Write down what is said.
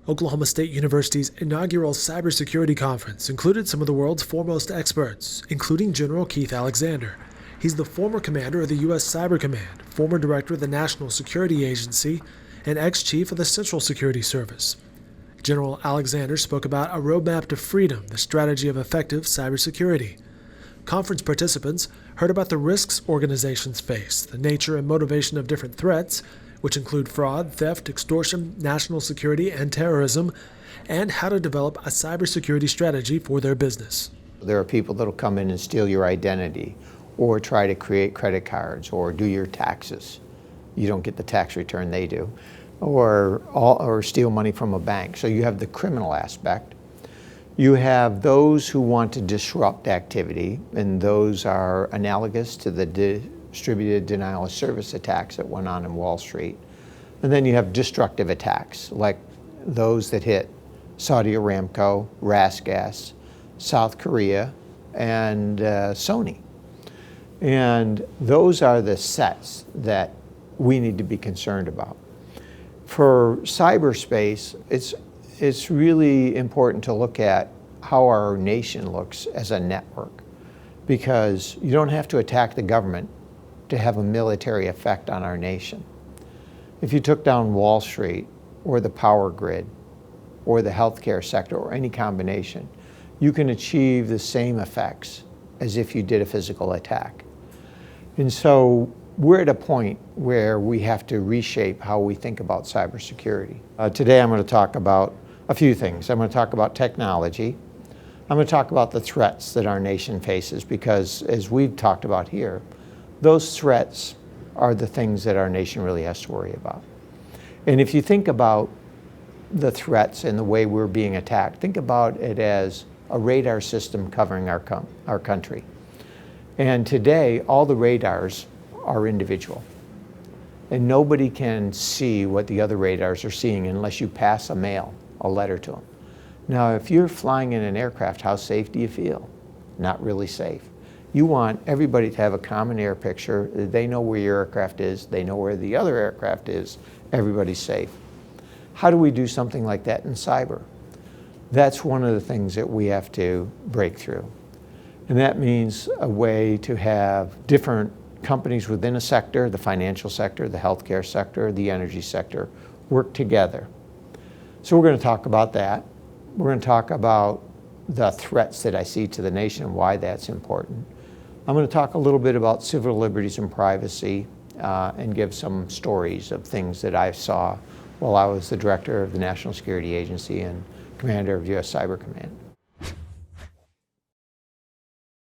Oklahoma State University's inaugural cybersecurity conference included some of the world's foremost experts, including General Keith Alexander. He's the former commander of the U.S. Cyber Command, former director of the National Security Agency, and ex-chief of the Central Security Service. General Alexander spoke about a roadmap to freedom, the strategy of effective cybersecurity. Conference participants heard about the risks organizations face, the nature and motivation of different threats, which include fraud, theft, extortion, national security, and terrorism, and how to develop a cybersecurity strategy for their business. There are people that will come in and steal your identity or try to create credit cards or do your taxes. You don't get the tax return, they do. Or steal money from a bank. So you have the criminal aspect. You have those who want to disrupt activity, and those are analogous to the distributed denial of service attacks that went on in Wall Street. And then you have destructive attacks, like those that hit Saudi Aramco, Rasgas, South Korea, and Sony. And those are the sets that we need to be concerned about. For cyberspace, it's really important to look at how our nation looks as a network, because you don't have to attack the government to have a military effect on our nation. If you took down Wall Street or the power grid or the healthcare sector or any combination, you can achieve the same effects as if you did a physical attack. And so we're at a point where we have to reshape how we think about cybersecurity. Today I'm going to talk about a few things. I'm going to talk about technology. I'm going to talk about the threats that our nation faces, because as we've talked about here, those threats are the things that our nation really has to worry about. And if you think about the threats and the way we're being attacked, think about it as a radar system covering our country. And today, all the radars are individual. And nobody can see what the other radars are seeing unless you pass a letter to them. Now, if you're flying in an aircraft, how safe do you feel? Not really safe. You want everybody to have a common air picture. They know where your aircraft is. They know where the other aircraft is. Everybody's safe. How do we do something like that in cyber? That's one of the things that we have to break through. And that means a way to have different companies within a sector, the financial sector, the healthcare sector, the energy sector, work together. So we're going to talk about that. We're going to talk about the threats that I see to the nation and why that's important. I'm going to talk a little bit about civil liberties and privacy and give some stories of things that I saw while I was the director of the National Security Agency and commander of U.S. Cyber Command.